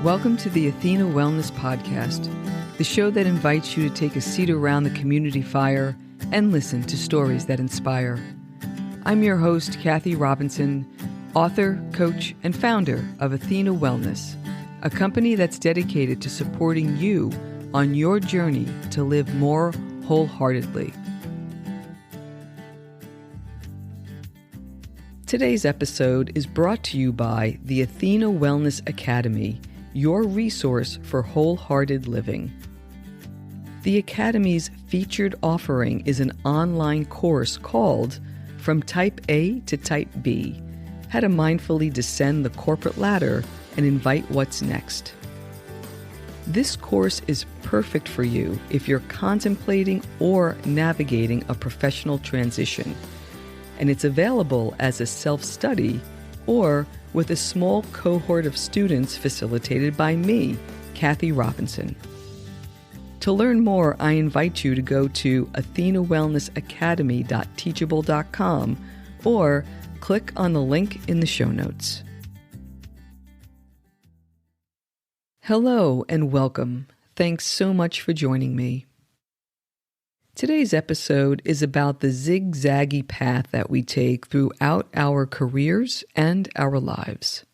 Welcome to the Athena Wellness Podcast, the show that invites you to take a seat around the community fire and listen to stories that inspire. I'm your host, Kathy Robinson, author, coach, and founder of Athena Wellness, a company that's dedicated to supporting you on your journey to live more wholeheartedly. Today's episode is brought to you by the Athena Wellness Academy, your resource for wholehearted living. The Academy's featured offering is an online course called From Type A to Type B, How to Mindfully Descend the Corporate Ladder and Invite What's Next. This course is perfect for you if you're contemplating or navigating a professional transition, and it's available as a self-study or with a small cohort of students facilitated by me, Kathy Robinson. To learn more, I invite you to go to athenawellnessacademy.teachable.com or click on the link in the show notes. Hello and welcome. Thanks so much for joining me. Today's episode is about the zig-zaggy path that we take throughout our careers and our lives.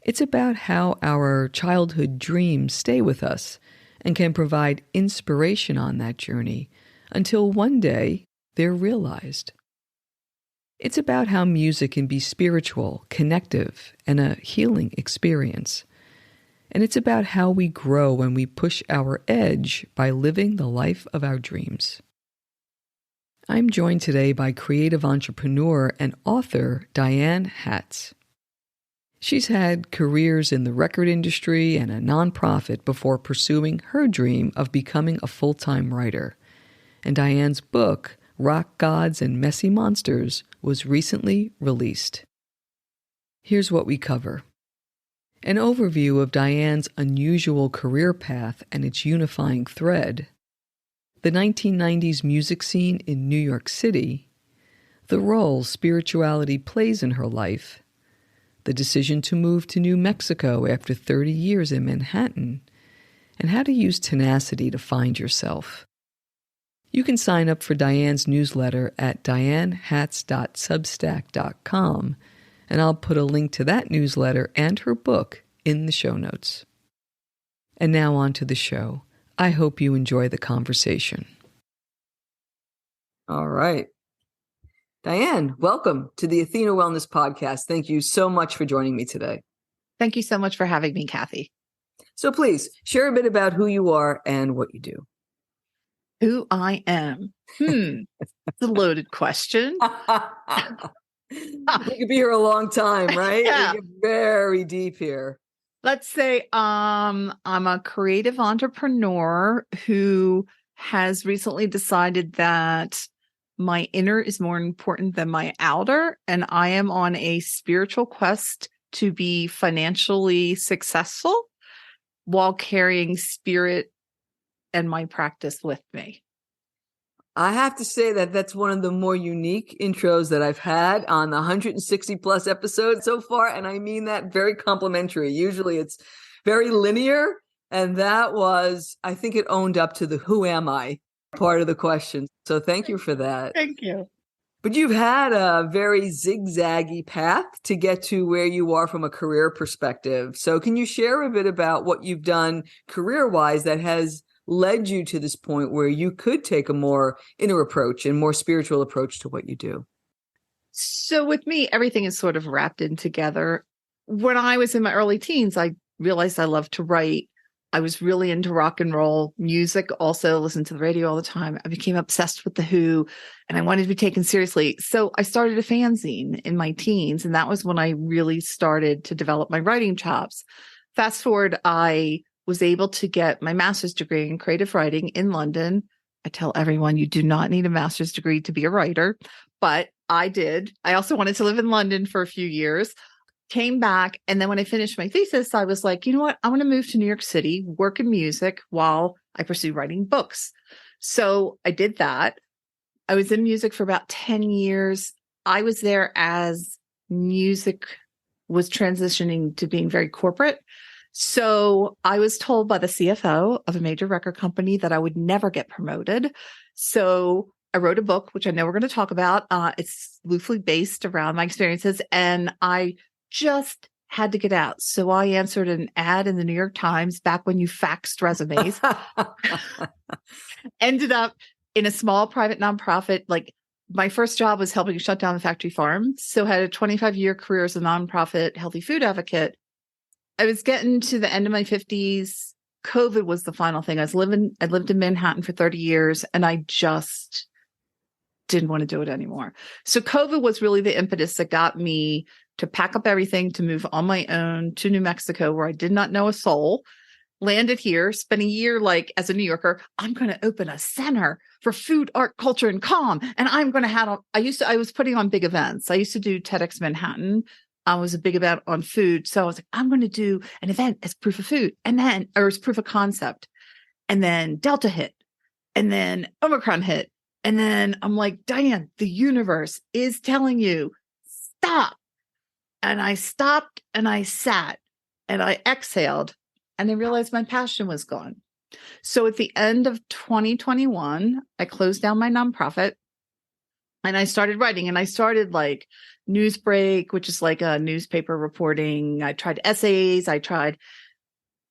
It's about how our childhood dreams stay with us and can provide inspiration on that journey until one day they're realized. It's about how music can be spiritual, connective, and a healing experience. And it's about how we grow when we push our edge by living the life of our dreams. I'm joined today by creative entrepreneur and author Diane Hatz. She's had careers in the record industry and a nonprofit before pursuing her dream of becoming a full-time writer. And Diane's book, Rock Gods and Messy Monsters, was recently released. Here's what we cover. An overview of Diane's unusual career path and its unifying thread, the 1990s music scene in New York City, the role spirituality plays in her life, the decision to move to New Mexico after 30 years in Manhattan, and how to use tenacity to find yourself. You can sign up for Diane's newsletter at dianehatz.substack.com, and I'll put a link to that newsletter and her book in the show notes. And now on to the show. I hope you enjoy the conversation. All right. Diane, welcome to the Athena Wellness Podcast. Thank you so much for joining me today. Thank you so much for having me, Kathy. So please, share a bit about who you are and what you do. Who I am? It's a loaded question. We could be here a long time, right? Yeah. We get very deep here. Let's say I'm a creative entrepreneur who has recently decided that my inner is more important than my outer, and I am on a spiritual quest to be financially successful while carrying spirit and my practice with me. I have to say that that's one of the more unique intros that I've had on the 160 plus episodes so far. And I mean that very complimentary. Usually it's very linear. And that was, I think it owned up to the who am I part of the question. So thank you for that. Thank you. But you've had a very zigzaggy path to get to where you are from a career perspective. So can you share a bit about what you've done career-wise that has led you to this point where you could take a more inner approach and more spiritual approach to what you do? So with me, everything is sort of wrapped in together. When I was in my early teens, I realized I loved to write. I was really into rock and roll music, also listened to the radio all the time. I became obsessed with The Who, and I wanted to be taken seriously. So I started a fanzine in my teens, and that was when I really started to develop my writing chops. Fast forward, I was able to get my master's degree in creative writing in London. I tell everyone you do not need a master's degree to be a writer, but I did. I also wanted to live in London for a few years, came back. And then when I finished my thesis, I was like, you know what? I want to move to New York City, work in music while I pursue writing books. So I did that. I was in music for about 10 years. I was there as music was transitioning to being very corporate. So I was told by the CFO of a major record company that I would never get promoted. So I wrote a book, which I know we're going to talk about. It's loosely based around my experiences, and I just had to get out. So I answered an ad in the New York Times back when you faxed resumes. Ended up in a small private nonprofit. Like, my first job was helping shut down the factory farm. So had a 25-year career as a nonprofit healthy food advocate. I was getting to the end of my 50s. COVID was the final thing. I lived in Manhattan for 30 years, and I just didn't want to do it anymore. So COVID was really the impetus that got me to pack up everything, to move on my own to New Mexico, where I did not know a soul. Landed here, spent a year, like, as a New Yorker, I'm going to open a center for food, art, culture, and calm. And I'm going to have, I was putting on big events. I used to do TEDx Manhattan. I was a big event on food. So I was like, I'm going to do an event as proof of food, or as proof of concept. And then Delta hit, and then Omicron hit. And then I'm like, Diane, the universe is telling you, stop. And I stopped, and I sat, and I exhaled, and I realized my passion was gone. So at the end of 2021, I closed down my nonprofit, and I started writing. And I started like Newsbreak, which is like a newspaper reporting. I tried essays.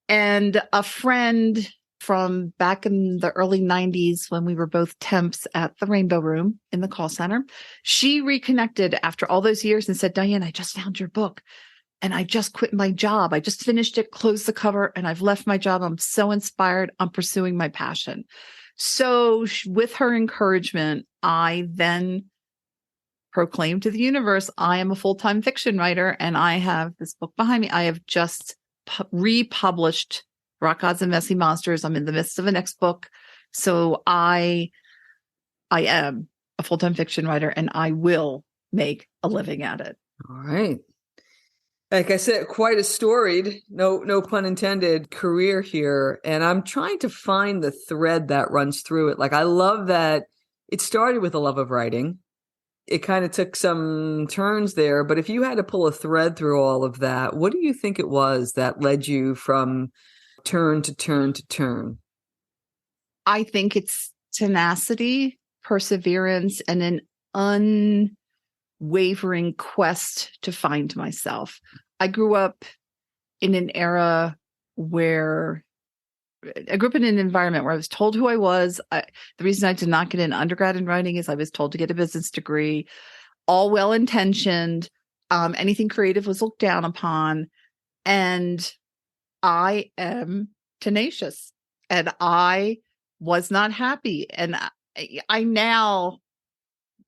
And a friend from back in the early 90s, when we were both temps at the Rainbow Room in the call center, she reconnected after all those years and said, Diane, I just found your book. And I just quit my job. I just finished it, closed the cover, and I've left my job. I'm so inspired. I'm pursuing my passion. So with her encouragement, I then proclaimed to the universe, I am a full-time fiction writer, and I have this book behind me. I have just republished Rock Gods and Messy Monsters. I'm in the midst of a next book. So I am a full-time fiction writer, and I will make a living at it. All right. Like I said, quite a storied, no pun intended, career here. And I'm trying to find the thread that runs through it. Like, I love that it started with a love of writing. It kind of took some turns there. But if you had to pull a thread through all of that, what do you think it was that led you from turn to turn to turn? I think it's tenacity, perseverance, and an unwavering quest to find myself. I grew up in an era where I grew up in an environment where I was told who I was. The reason I did not get an undergrad in writing is I was told to get a business degree, all well-intentioned. Anything creative was looked down upon. And I am tenacious, and I was not happy. And I now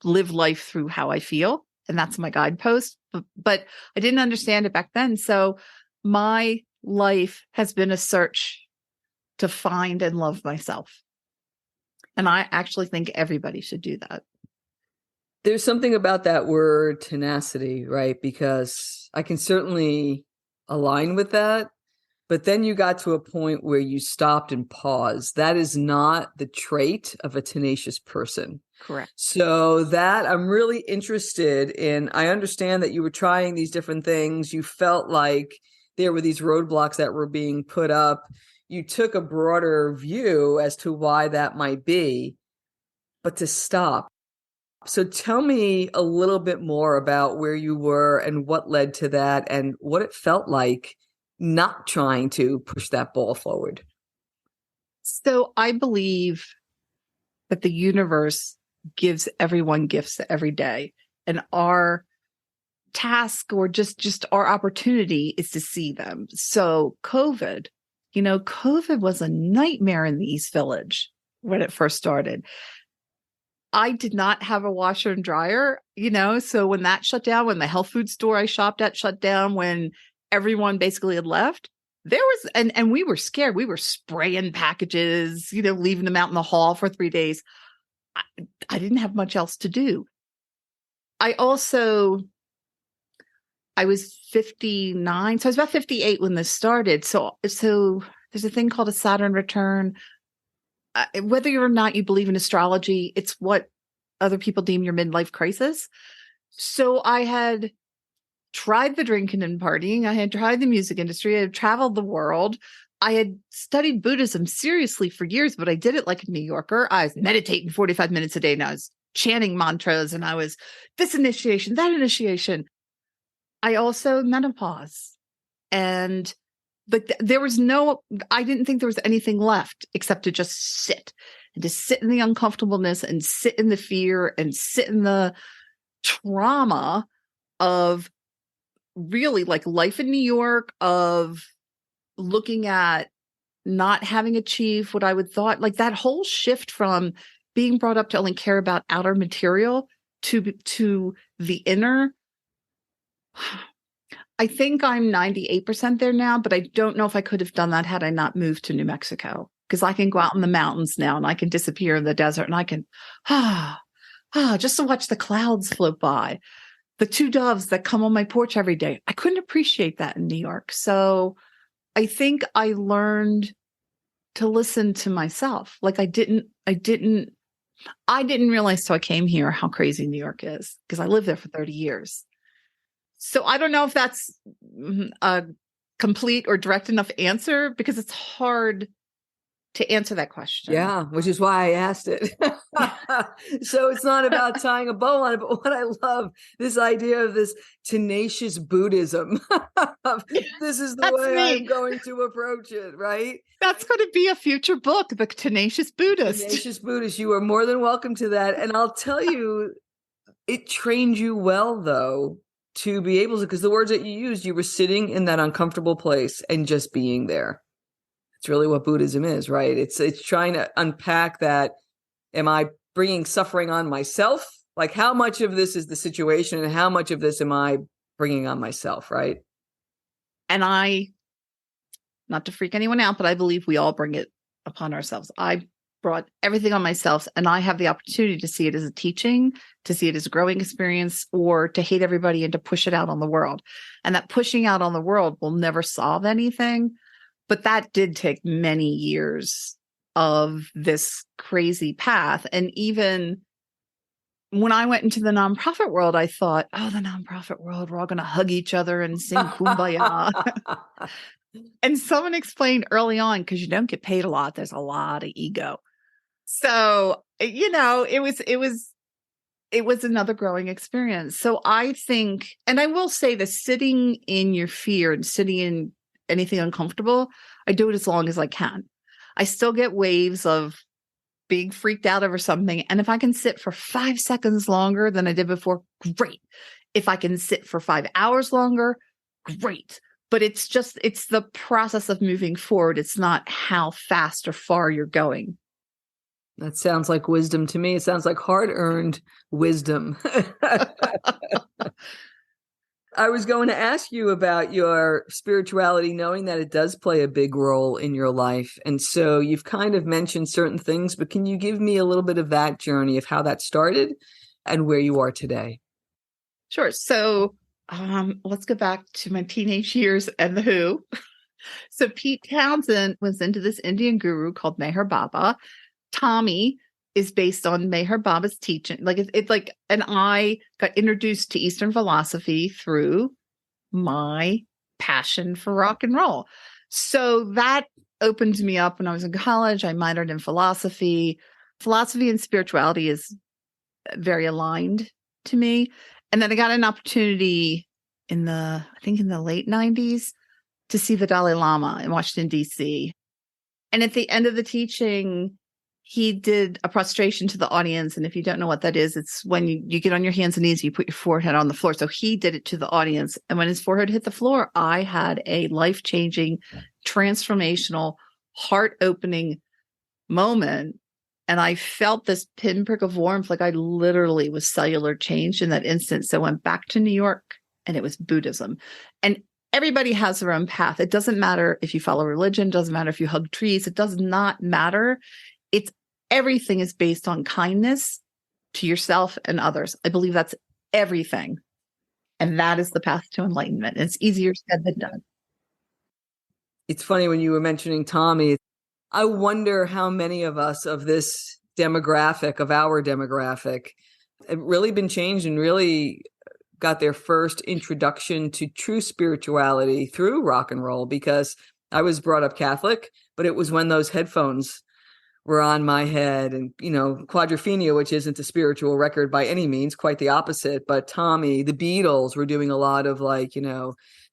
live life through how I feel. And that's my guidepost. But I didn't understand it back then. So my life has been a search to find and love myself. And I actually think everybody should do that. There's something about that word tenacity, right? Because I can certainly align with that. But then you got to a point where you stopped and paused. That is not the trait of a tenacious person. Correct. So that I'm really interested in. I understand that you were trying these different things. You felt like there were these roadblocks that were being put up. You took a broader view as to why that might be, but to stop. So tell me a little bit more about where you were and what led to that and what it felt like not trying to push that ball forward. So I believe that the universe gives everyone gifts every day. And our task, or just our opportunity, is to see them. So COVID was a nightmare in the East Village when it first started. I did not have a washer and dryer, so when that shut down, when the health food store I shopped at shut down, when everyone basically had left, there was, and we were scared. We were spraying packages, leaving them out in the hall for 3 days. I didn't have much else to do. I was 59. So I was about 58 when this started. So there's a thing called a Saturn return. Whether or not you believe in astrology, it's what other people deem your midlife crisis. So I had tried the drinking and partying. I had tried the music industry. I had traveled the world. I had studied Buddhism seriously for years, but I did it like a New Yorker. I was meditating 45 minutes a day, and I was chanting mantras, and I was this initiation, that initiation. I also menopause. And but there was I didn't think there was anything left except to just sit and to sit in the uncomfortableness and sit in the fear and sit in the trauma of really like life in New York, of looking at not having achieved what I would thought, like that whole shift from being brought up to only care about outer material to the inner. I think I'm 98% there now, but I don't know if I could have done that had I not moved to New Mexico, because I can go out in the mountains now and I can disappear in the desert and I can, just to watch the clouds float by, the two doves that come on my porch every day. I couldn't appreciate that in New York. So I think I learned to listen to myself. Like I didn't realize till I came here how crazy New York is, because I lived there for 30 years. So I don't know if that's a complete or direct enough answer, because it's hard to answer that question. Yeah, which is why I asked it. So it's not about tying a bow on it, but what I love, this idea of this tenacious Buddhism. This is the way me. I'm going to approach it, right? That's going to be a future book, The Tenacious Buddhist. Tenacious Buddhist. You are more than welcome to that. And I'll tell you, it trained you well, though, to be able to, because the words that you used, you were sitting in that uncomfortable place and just being there. It's really what Buddhism is, right? It's trying to unpack that. Am I bringing suffering on myself? Like, how much of this is the situation and how much of this am I bringing on myself, right? And not to freak anyone out, but I believe we all bring it upon ourselves. I brought everything on myself, and I have the opportunity to see it as a teaching, to see it as a growing experience, or to hate everybody and to push it out on the world. And that pushing out on the world will never solve anything. But that did take many years of this crazy path. And even when I went into the nonprofit world, I thought, oh, the nonprofit world, we're all going to hug each other and sing Kumbaya. And someone explained early on, because you don't get paid a lot, there's a lot of ego. So, it was another growing experience. So I think, and I will say this, sitting in your fear and sitting in anything uncomfortable, I do it as long as I can. I still get waves of being freaked out over something. And if I can sit for 5 seconds longer than I did before, great. If I can sit for 5 hours longer, great. But it's the process of moving forward. It's not how fast or far you're going. That sounds like wisdom to me. It sounds like hard-earned wisdom. I was going to ask you about your spirituality, knowing that it does play a big role in your life. And so you've kind of mentioned certain things, but can you give me a little bit of that journey of how that started and where you are today? Sure. So let's go back to my teenage years and the Who. So Pete Townsend was into this Indian guru called Meher Baba. Tommy is based on Meher Baba's teaching. And I got introduced to Eastern philosophy through my passion for rock and roll. So that opened me up when I was in college. I minored in philosophy. Philosophy and spirituality is very aligned to me. And then I got an opportunity in the late 90s to see the Dalai Lama in Washington, D.C. And at the end of the teaching, he did a prostration to the audience. And if you don't know what that is, it's when you get on your hands and knees, you put your forehead on the floor. So he did it to the audience. And when his forehead hit the floor, I had a life-changing, transformational, heart-opening moment. And I felt this pinprick of warmth, like I literally was cellular changed in that instant. So I went back to New York, and it was Buddhism. And everybody has their own path. It doesn't matter if you follow religion, doesn't matter if you hug trees, it does not matter. Everything is based on kindness to yourself and others. I believe that's everything. And that is the path to enlightenment. It's easier said than done. It's funny when you were mentioning Tommy. I wonder how many of us of this demographic, of our demographic, have really been changed and really got their first introduction to true spirituality through rock and roll, because I was brought up Catholic, but it was when those headphones were on my head, and, Quadrophenia, which isn't a spiritual record by any means, quite the opposite. But Tommy, the Beatles were doing a lot of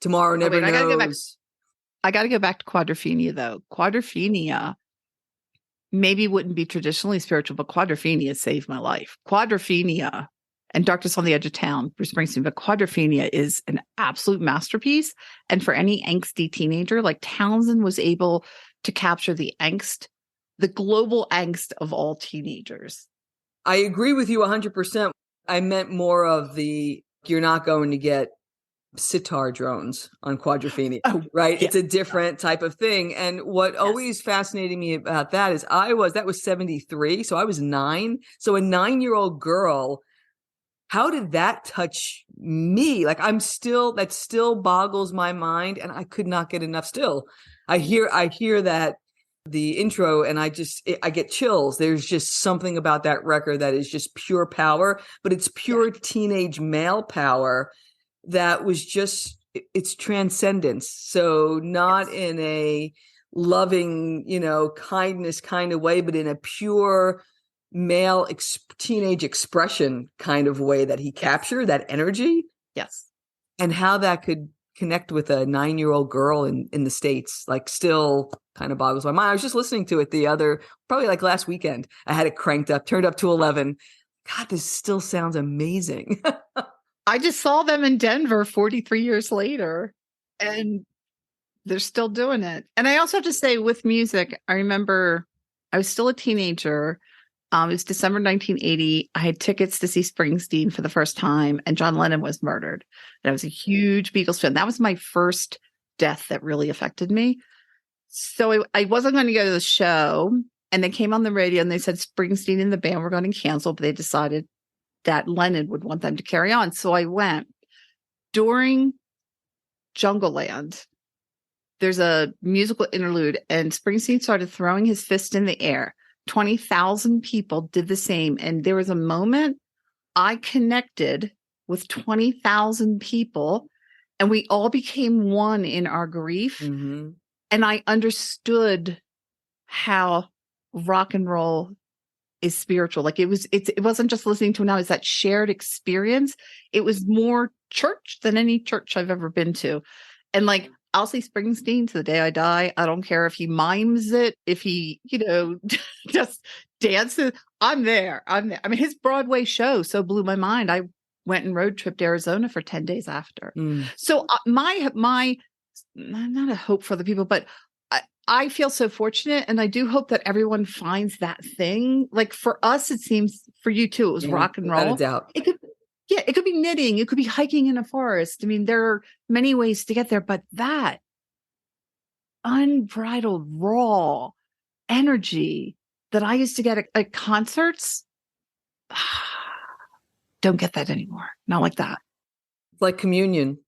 Tomorrow Never Knows. I got to go back to Quadrophenia, though. Quadrophenia maybe wouldn't be traditionally spiritual, but Quadrophenia saved my life. Quadrophenia and Darkness on the Edge of Town, Bruce Springsteen, but Quadrophenia is an absolute masterpiece. And for any angsty teenager, like Townsend was able to capture the angst, the global angst of all teenagers. I agree with you 100%. I meant more of you're not going to get sitar drones on Quadrophenia, right? Yeah. It's a different type of thing. And what always fascinated me about that is that was 73. So I was 9. So a 9-year-old girl, how did that touch me? Like, that still boggles my mind, and I could not get enough still. I hear that the intro, and I get chills. There's just something about that record that is just pure power, but it's pure teenage male power that was just, it's transcendence. So not in a loving, kindness kind of way, but in a pure male teenage expression kind of way that he captured, that energy. Yes. And how that could connect with a 9-year-old girl in the States, still kind of boggles my mind. I was just listening to it probably last weekend. I had it cranked up, turned up to 11. God, this still sounds amazing. I just saw them in Denver 43 years later, and they're still doing it. And I also have to say, with music, I remember I was still a teenager. It was December 1980. I had tickets to see Springsteen for the first time, and John Lennon was murdered. And I was a huge Beatles fan. That was my first death that really affected me. So I wasn't going to go to the show, and they came on the radio and they said Springsteen and the band were going to cancel, but they decided that Lennon would want them to carry on. So I went. During Jungleland, there's a musical interlude, and Springsteen started throwing his fist in the air. 20,000 people did the same. And there was a moment I connected with 20,000 people, and we all became one in our grief. Mm-hmm. And I understood how rock and roll is spiritual. It wasn't just listening to it now, it's that shared experience. It was more church than any church I've ever been to. And I'll see Springsteen to the day I die. I don't care if he mimes it, if he, just dances. I'm there. I mean, his Broadway show so blew my mind. I went and road trip to Arizona for 10 days after. So my, not a hope for the people, but I feel so fortunate, and I do hope that everyone finds that thing. For us, it seems, for you too, it was rock and roll. Without a doubt. It could be knitting. It could be hiking in a forest. I mean, there are many ways to get there, but that unbridled, raw energy that I used to get at concerts, don't get that anymore. Not like that. It's like communion.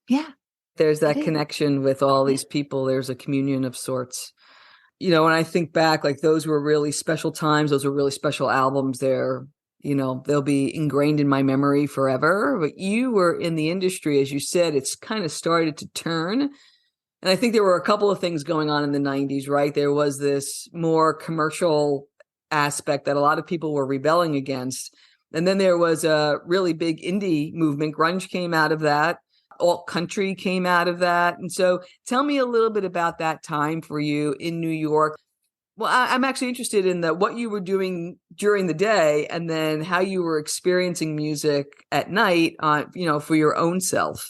Yeah. There's that connection with all these people. There's a communion of sorts. When I think back, those were really special times. Those were really special albums. They'll be ingrained in my memory forever. But you were in the industry, as you said, it's kind of started to turn. And I think there were a couple of things going on in the 90s, right? There was this more commercial aspect that a lot of people were rebelling against. And then there was a really big indie movement. Grunge came out of that. Alt country came out of that. And so tell me a little bit about that time for you in New York. Well, I'm actually interested in what you were doing during the day, and then how you were experiencing music at night for your own self.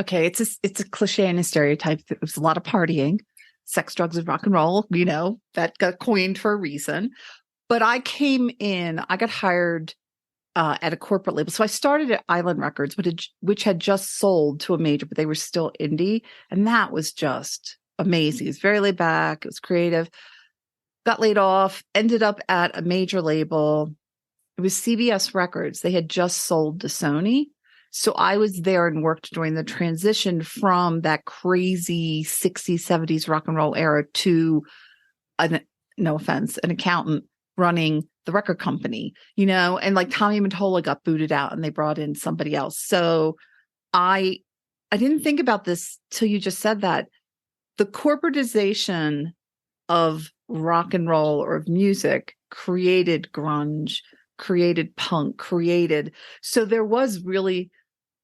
Okay. It's a cliche and a stereotype. It was a lot of partying, sex, drugs, and rock and roll, that got coined for a reason. But I got hired at a corporate label. So I started at Island Records, which had just sold to a major, but they were still indie. And that was just amazing. It was very laid back. It was creative. Got laid off, ended up at a major label. It was CBS Records. They had just sold to Sony. So I was there and worked during the transition from that crazy 60s, 70s rock and roll era to, no offense, an accountant running the record company, and like Tommy Mottola got booted out and they brought in somebody else. So I didn't think about this till you just said that. The corporatization of rock and roll or of music created grunge, created punk, so there was really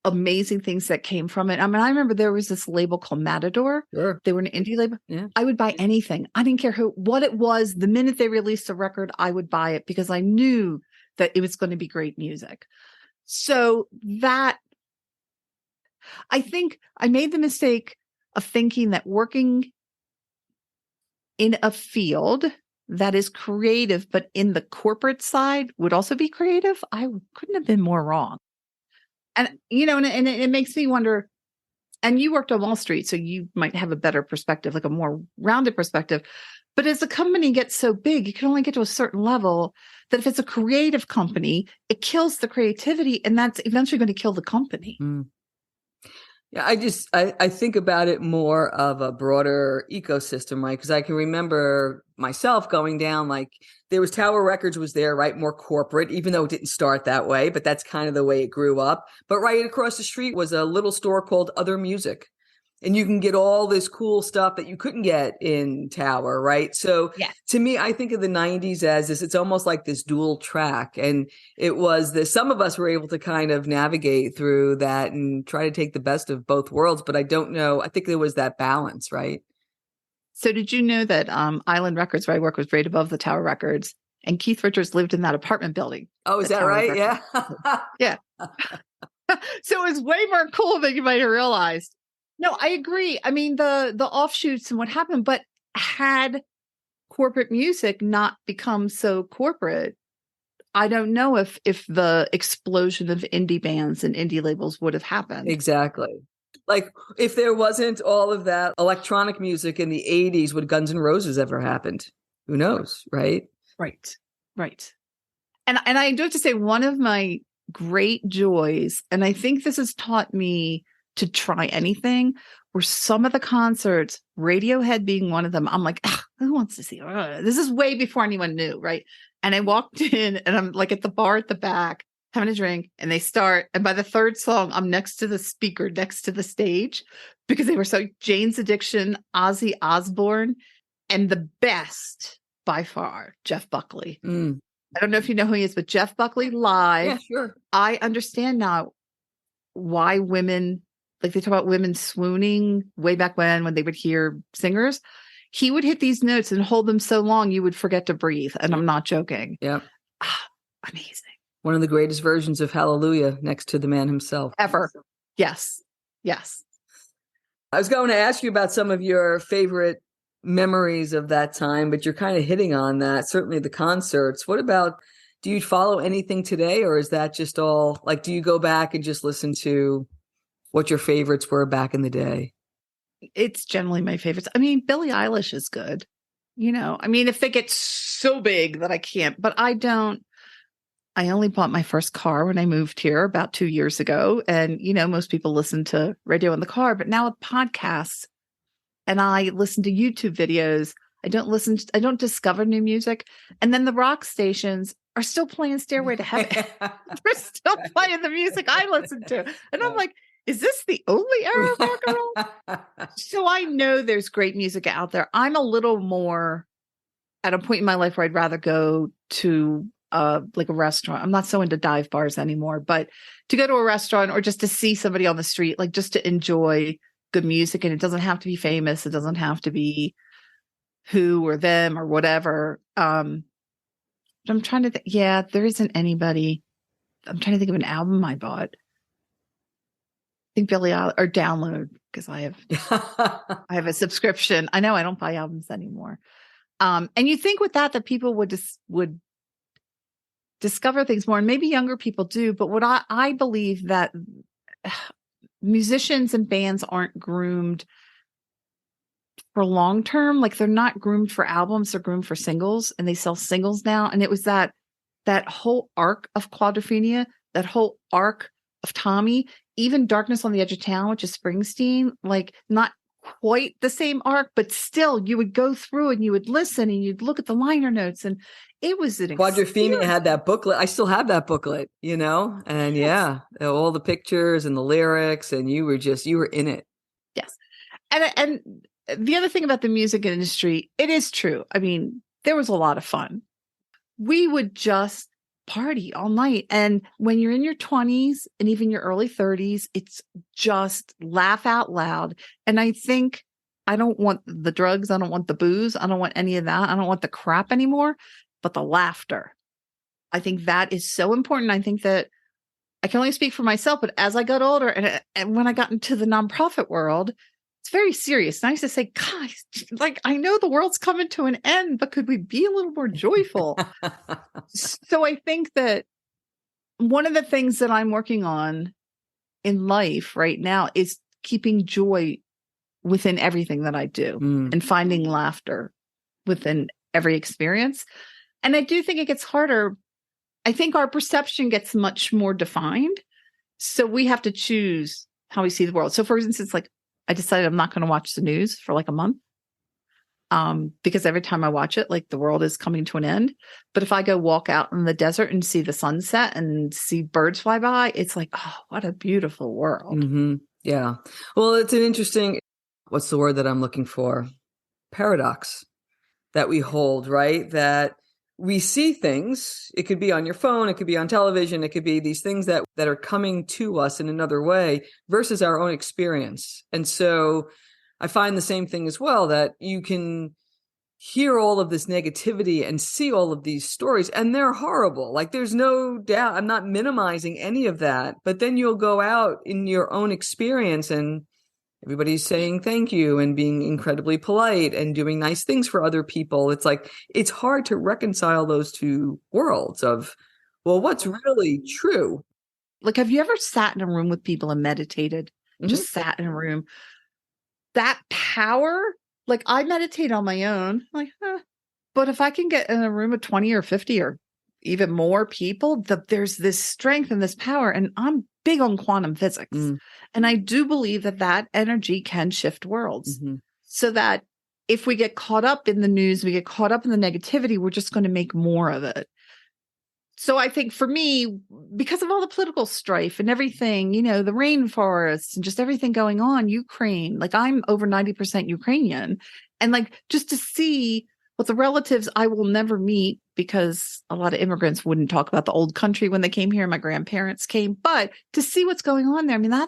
amazing things that came from it. I mean, I remember there was this label called Matador. Sure. They were an indie label. Yeah. I would buy anything. I didn't care what it was. The minute they released a record, I would buy it because I knew that it was going to be great music. So that, I think I made the mistake of thinking that working in a field that is creative, but in the corporate side would also be creative. I couldn't have been more wrong. And, and it makes me wonder, and you worked on Wall Street, so you might have a better perspective, like a more rounded perspective. But as a company gets so big, you can only get to a certain level that if it's a creative company, it kills the creativity, and that's eventually going to kill the company. Mm. Yeah, I think about it more of a broader ecosystem, right? Because I can remember myself going down, like there was Tower Records was there, right? More corporate, even though it didn't start that way, but that's kind of the way it grew up. But right across the street was a little store called Other Music. And you can get all this cool stuff that you couldn't get in Tower, right? So to me, I think of the 90s as this, it's almost like this dual track. And it was this, some of us were able to kind of navigate through that and try to take the best of both worlds. But I don't know, I think there was that balance, right? So did you know that Island Records, where I work, was right above the Tower Records, and Keith Richards lived in that apartment building? Oh, is that right? Yeah. Yeah. So it was way more cool than you might have realized. No, I agree. I mean, the offshoots and what happened, but had corporate music not become so corporate, I don't know if the explosion of indie bands and indie labels would have happened. Exactly. Like if there wasn't all of that electronic music in the 80s, would Guns N' Roses ever happened? Who knows, right? Right. And I do have to say, one of my great joys, and I think this has taught me to try anything, were some of the concerts, Radiohead being one of them. I'm like, who wants to see? This is way before anyone knew, right? And I walked in and I'm like at the bar at the back having a drink, and they start. And by the third song, I'm next to the speaker, next to the stage, because they were so Jane's Addiction, Ozzy Osbourne, and the best by far, Jeff Buckley. I don't know if you know who he is, but Jeff Buckley live. Yeah, sure. I understand now why women, like they talk about women swooning way back when they would hear singers. He would hit these notes and hold them so long you would forget to breathe. And I'm not joking. Yeah. Amazing. One of the greatest versions of Hallelujah, next to the man himself. Ever. Yes. I was going to ask you about some of your favorite memories of that time, but you're kind of hitting on that. Certainly the concerts. What about, do you follow anything today, or is that just all, like, do you go back and just listen to what your favorites were back in the day? It's generally my favorites. I mean, Billie Eilish is good. I mean, if they get so big that I can't, but I don't. I only bought my first car when I moved here about 2 years ago. And, most people listen to radio in the car, but now with podcasts, and I listen to YouTube videos. I don't discover new music. And then the rock stations are still playing Stairway to Heaven. They're still playing the music I listen to. And I'm like, is this the only era of rock and roll? So I know there's great music out there. I'm a little more at a point in my life where I'd rather go to like a restaurant. I'm not so into dive bars anymore, but to go to a restaurant or just to see somebody on the street, like just to enjoy good music. And it doesn't have to be famous. It doesn't have to be who or them or whatever. I'm trying to think. Yeah, there isn't anybody. I'm trying to think of an album I bought. I think Billie Eilish, or download, because I have a subscription. I know I don't buy albums anymore. And you think with that people would discover things more, and maybe younger people do. But what I believe that musicians and bands aren't groomed for long term. Like they're not groomed for albums, they're groomed for singles, and they sell singles now. And it was that whole arc of Quadrophenia, that whole arc of Tommy, even Darkness on the Edge of Town, which is Springsteen, like not quite the same arc, but still you would go through and you would listen and you'd look at the liner notes, and it was an Quadrophenia had experience. that booklet. I still have that booklet, and Yes. yeah, all the pictures and the lyrics, and you were in it. Yes. And the other thing about the music industry, it is true. I mean, there was a lot of fun. We would just party all night. And when you're in your 20s and even your early 30s, it's just laugh out loud. And I think I don't want the drugs. I don't want the booze. I don't want any of that. I don't want the crap anymore, but the laughter. I think that is so important. I think that I can only speak for myself, but as I got older and when I got into the nonprofit world, it's very serious. And I used to say, guys, like, I know the world's coming to an end, but could we be a little more joyful? So I think that one of the things that I'm working on in life right now is keeping joy within everything that I do and finding laughter within every experience. And I do think it gets harder. I think our perception gets much more defined. So we have to choose how we see the world. So for instance, like I decided I'm not going to watch the news for like a month. Because every time I watch it, like the world is coming to an end. But if I go walk out in the desert and see the sunset and see birds fly by, it's like, oh, what a beautiful world. Mm-hmm. Yeah. Well, it's an interesting, what's the word that I'm looking for? Paradox that we hold, right? That we see things. It could be on your phone. It could be on television. It could be these things that are coming to us in another way versus our own experience. And so I find the same thing as well, that you can hear all of this negativity and see all of these stories, and they're horrible. Like, there's no doubt. I'm not minimizing any of that. But then you'll go out in your own experience and everybody's saying thank you and being incredibly polite and doing nice things for other people. It's like, it's hard to reconcile those two worlds of, well, what's really true? Like, have you ever sat in a room with people and meditated? Just sat in a room? That power, like I meditate on my own, like, but if I can get in a room of 20 or 50 or even more people, there's this strength and this power. And I'm big on quantum physics. And I do believe that energy can shift worlds. So that if we get caught up in the news, we get caught up in the negativity, we're just going to make more of it. So I think for me, because of all the political strife and everything, the rainforests and just everything going on, Ukraine, like I'm over 90% Ukrainian. And like, just to see what the relatives I will never meet, because a lot of immigrants wouldn't talk about the old country when they came here. My grandparents came, but to see what's going on there, I mean,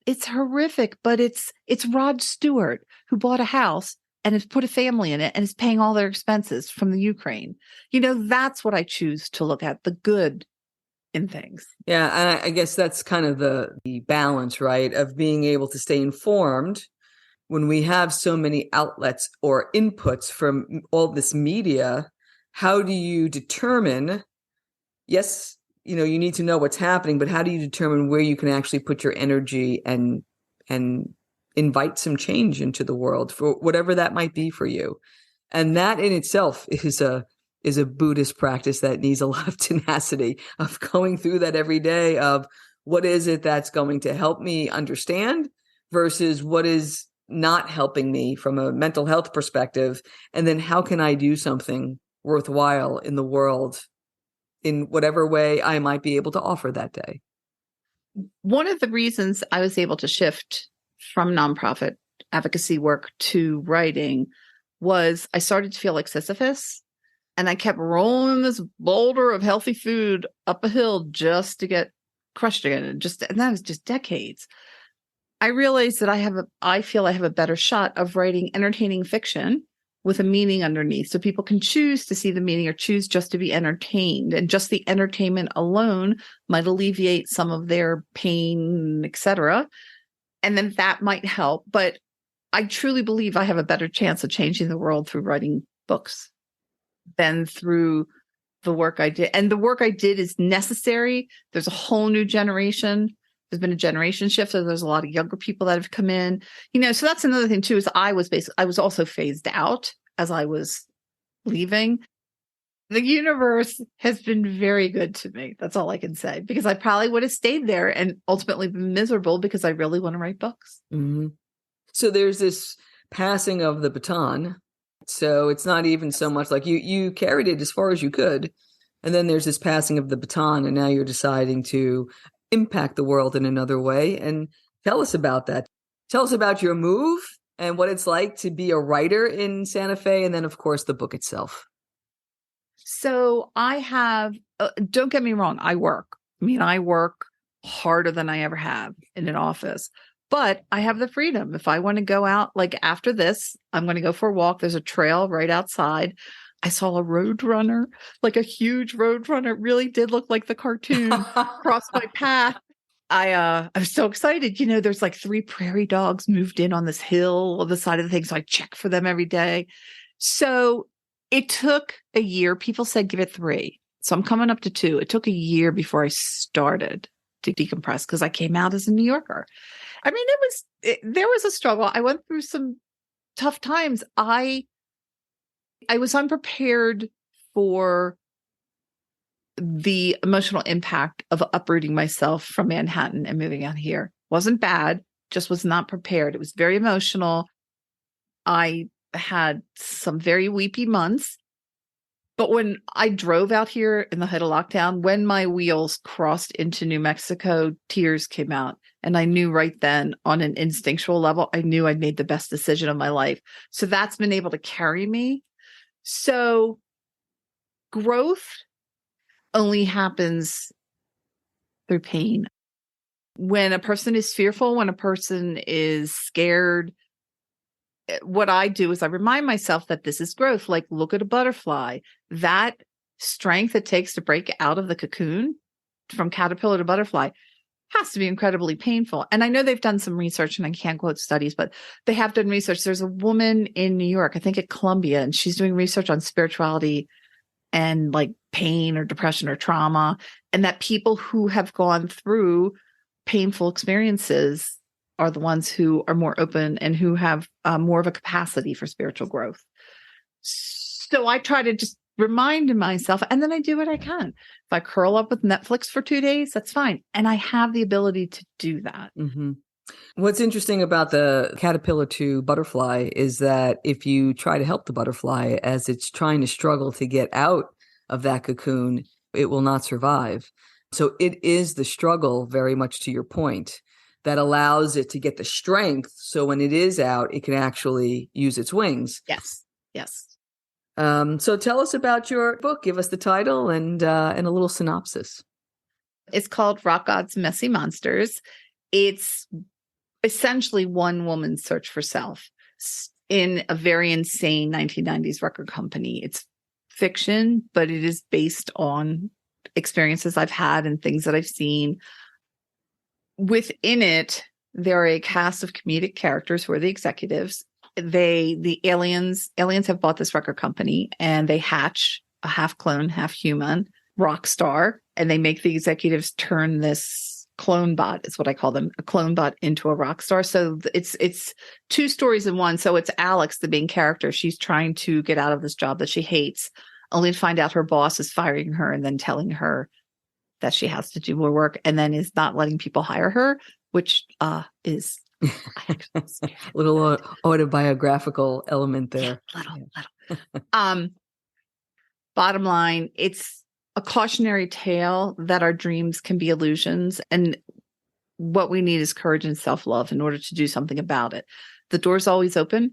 it's horrific, but it's Rod Stewart who bought a house and has put a family in it and is paying all their expenses from the Ukraine. That's what I choose to look at, the good in things. Yeah. And I guess that's kind of the balance, right? Of being able to stay informed when we have so many outlets or inputs from all this media. How do you determine, yes, you need to know what's happening, but how do you determine where you can actually put your energy and invite some change into the world for whatever that might be for you? And that in itself is a Buddhist practice that needs a lot of tenacity of going through that every day of what is it that's going to help me understand versus what is not helping me from a mental health perspective. And then how can I do something worthwhile in the world in whatever way I might be able to offer that day? One of the reasons I was able to shift from nonprofit advocacy work to writing was I started to feel like Sisyphus, and I kept rolling this boulder of healthy food up a hill just to get crushed again. And that was just decades. I realized that I feel I have a better shot of writing entertaining fiction with a meaning underneath. So people can choose to see the meaning or choose just to be entertained. And just the entertainment alone might alleviate some of their pain, etc. And then that might help. But I truly believe I have a better chance of changing the world through writing books than through the work I did. And the work I did is necessary. There's a whole new generation. There's been a generation shift. So there's a lot of younger people that have come in, so that's another thing too, is I was also phased out as I was leaving. The universe has been very good to me. That's all I can say, because I probably would have stayed there and ultimately been miserable because I really want to write books. Mm-hmm. So there's this passing of the baton. So it's not even so much like you carried it as far as you could. And then there's this passing of the baton, and now you're deciding to impact the world in another way. And tell us about that. Tell us about your move and what it's like to be a writer in Santa Fe. And then, of course, the book itself. So I have, don't get me wrong, I work. I mean, I work harder than I ever have in an office, but I have the freedom. If I want to go out, like after this, I'm going to go for a walk. There's a trail right outside. I saw a road runner, like a huge road runner. It really did look like the cartoon cross my path. I was so excited. You know, there's like 3 prairie dogs moved in on this hill on the side of the thing. So I check for them every day. So it took a year. People said, give it 3. So I'm coming up to 2. It took a year before I started to decompress because I came out as a New Yorker. I mean, there was a struggle. I went through some tough times. I was unprepared for the emotional impact of uprooting myself from Manhattan and moving out here. Wasn't bad, just was not prepared. It was very emotional. I had some very weepy months. But when I drove out here in the height of lockdown, when my wheels crossed into New Mexico, tears came out. And I knew right then on an instinctual level, I knew I'd made the best decision of my life. So that's been able to carry me. So growth only happens through pain. When a person is fearful, when a person is scared, what I do is I remind myself that this is growth. Like, look at a butterfly. That strength it takes to break out of the cocoon from caterpillar to butterfly has to be incredibly painful. And I know they've done some research, and I can't quote studies, but they have done research. There's a woman in New York, I think at Columbia, and she's doing research on spirituality and like pain or depression or trauma, and that people who have gone through painful experiences are the ones who are more open and who have more of a capacity for spiritual growth. So I try to just remind myself, and then I do what I can. If I curl up with Netflix for 2 days, that's fine. And I have the ability to do that. Mm-hmm. What's interesting about the caterpillar to butterfly is that if you try to help the butterfly as it's trying to struggle to get out of that cocoon, it will not survive. So it is the struggle, very much to your point, that allows it to get the strength. So when it is out, it can actually use its wings. Yes. Yes. So tell us about your book. Give us the title and a little synopsis. It's called Rock God's Messy Monsters. It's essentially one woman's search for self in a very insane 1990s record company. It's fiction, but it is based on experiences I've had and things that I've seen. Within it, there are a cast of comedic characters who are the executives. The aliens have bought this record company, and they hatch a half clone, half human rock star, and they make the executives turn this clone bot, is what I call them, a clone bot, into a rock star. So it's 2 stories in one. So it's Alex, the main character. She's trying to get out of this job that she hates, only to find out her boss is firing her and then telling her that she has to do more work, and then is not letting people hire her, which is a little autobiographical element there. Yeah, little. Bottom line, it's a cautionary tale that our dreams can be illusions, and what we need is courage and self-love in order to do something about it. The door's always open.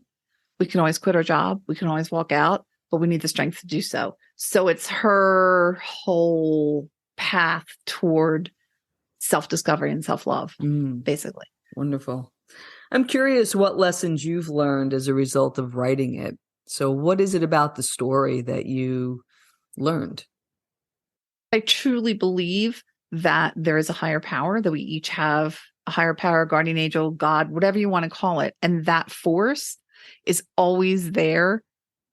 We can always quit our job. We can always walk out, but we need the strength to do so. So it's her whole path toward self-discovery and self-love, basically. Wonderful. I'm curious what lessons you've learned as a result of writing it. So what is it about the story that you learned? I truly believe that there is a higher power, that we each have a higher power, guardian angel, God, whatever you want to call it. And that force is always there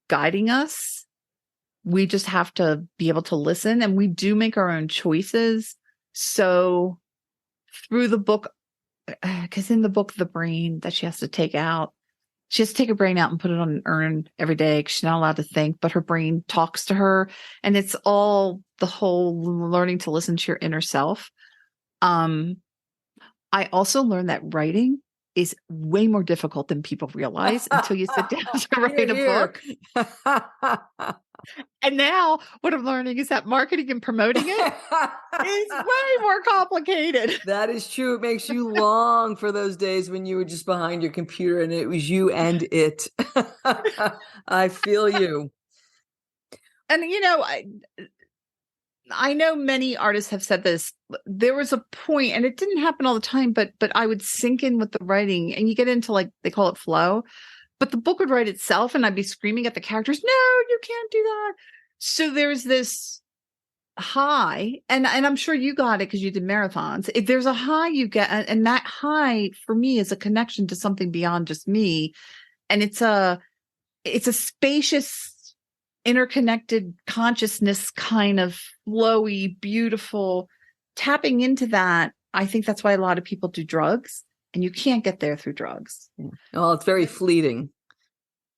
guiding us. We just have to be able to listen, and we do make our own choices. So through the book, because in the book, the brain that she has to take out, she has to take her brain out and put it on an urn every day because she's not allowed to think, but her brain talks to her. And it's all the whole learning to listen to your inner self. I also learned that writing is way more difficult than people realize until you sit down to write a book. And now what I'm learning is that marketing and promoting it is way more complicated. That is true. It makes you long for those days when you were just behind your computer and it was you and it. I feel you. And, I know many artists have said this. There was a point, and it didn't happen all the time, but I would sink in with the writing, and you get into, like, they call it flow, but the book would write itself, and I'd be screaming at the characters, "No, you can't do that." So there's this high, and I'm sure you got it because you did marathons. If there's a high you get, and that high for me is a connection to something beyond just me, and it's a spacious, interconnected consciousness, kind of flowy, beautiful, tapping into that. I think that's why a lot of people do drugs, and you can't get there through drugs. Well, it's very fleeting.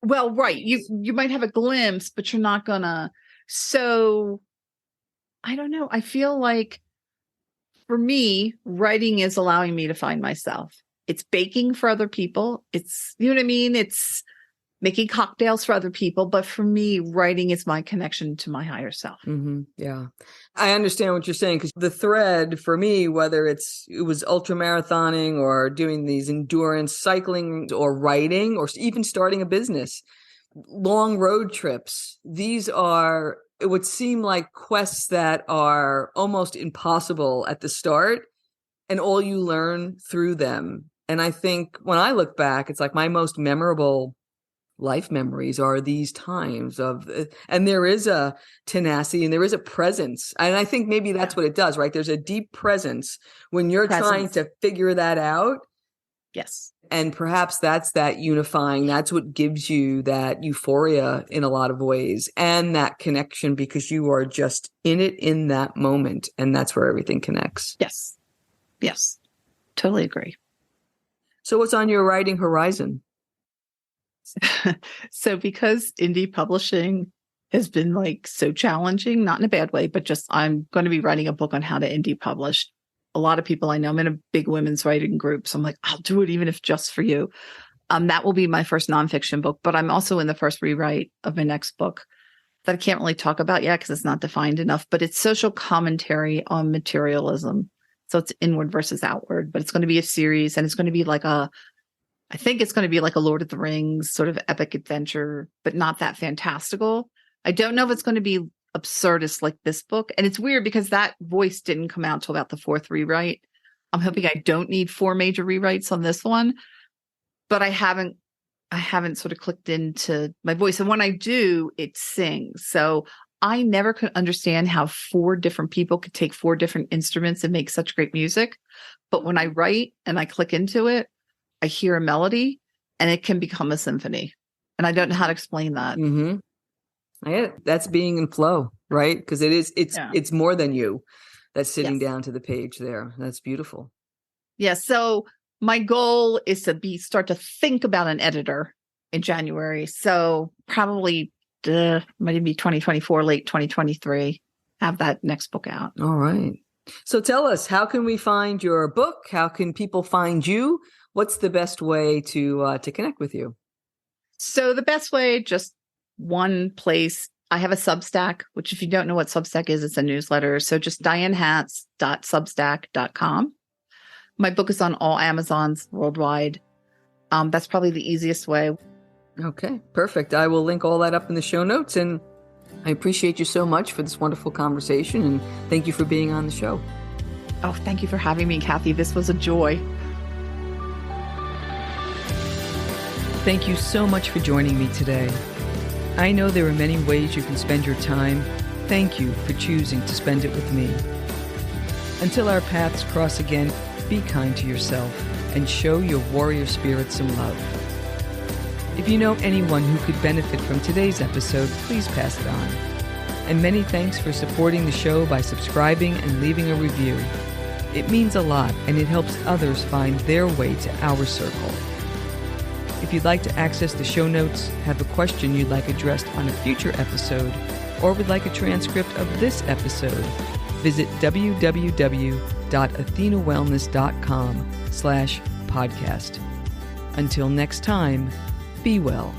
Well, right. You might have a glimpse, but you're not gonna. So I don't know. I feel like for me, writing is allowing me to find myself. It's baking for other people. It's, you know what I mean? It's making cocktails for other people. But for me, writing is my connection to my higher self. Mm-hmm. Yeah. I understand what you're saying, because the thread for me, whether it was ultra marathoning or doing these endurance cycling or writing or even starting a business, long road trips, these are, it would seem like quests that are almost impossible at the start, and all you learn through them. And I think when I look back, it's like my most memorable life memories are these times of, and there is a tenacity and there is a presence. And I think maybe that's what it does, right? There's a deep presence when you're trying to figure that out. Yes. And perhaps that's that unifying. That's what gives you that euphoria in a lot of ways, and that connection, because you are just in it in that moment. And that's where everything connects. Yes. Yes. Totally agree. So what's on your writing horizon? So because indie publishing has been like so challenging, not in a bad way, but just I'm going to be writing a book on how to indie publish. A lot of people I know, I'm in a big women's writing group, so I'm like, I'll do it even if just for you. That will be my first nonfiction book, but I'm also in the first rewrite of my next book that I can't really talk about yet because it's not defined enough, but it's social commentary on materialism. So it's inward versus outward, but it's going to be a series, and it's going to be like I think it's going to be like a Lord of the Rings sort of epic adventure, but not that fantastical. I don't know if it's going to be absurdist like this book. And it's weird because that voice didn't come out till about the fourth rewrite. I'm hoping I don't need 4 major rewrites on this one, but I haven't sort of clicked into my voice. And when I do, it sings. So I never could understand how 4 different people could take 4 different instruments and make such great music. But when I write and I click into it, I hear a melody and it can become a symphony. And I don't know how to explain that. Mm-hmm. Yeah, that's being in flow, right? Because it's more than you that's sitting down to the page there. That's beautiful. Yeah. So my goal is to start to think about an editor in January. So probably might be 2024, late 2023, have that next book out. All right. So tell us, how can we find your book? How can people find you? What's the best way to connect with you? So the best way, just one place. I have a Substack, which if you don't know what Substack is, it's a newsletter. So just dianehatz.substack.com. My book is on all Amazons worldwide. That's probably the easiest way. Okay, perfect. I will link all that up in the show notes. And I appreciate you so much for this wonderful conversation. And thank you for being on the show. Oh, thank you for having me, Kathy. This was a joy. Thank you so much for joining me today. I know there are many ways you can spend your time. Thank you for choosing to spend it with me. Until our paths cross again, be kind to yourself and show your warrior spirit some love. If you know anyone who could benefit from today's episode, please pass it on. And many thanks for supporting the show by subscribing and leaving a review. It means a lot, and it helps others find their way to our circle. If you'd like to access the show notes, have a question you'd like addressed on a future episode, or would like a transcript of this episode, visit www.athenawellness.com/podcast. Until next time, be well.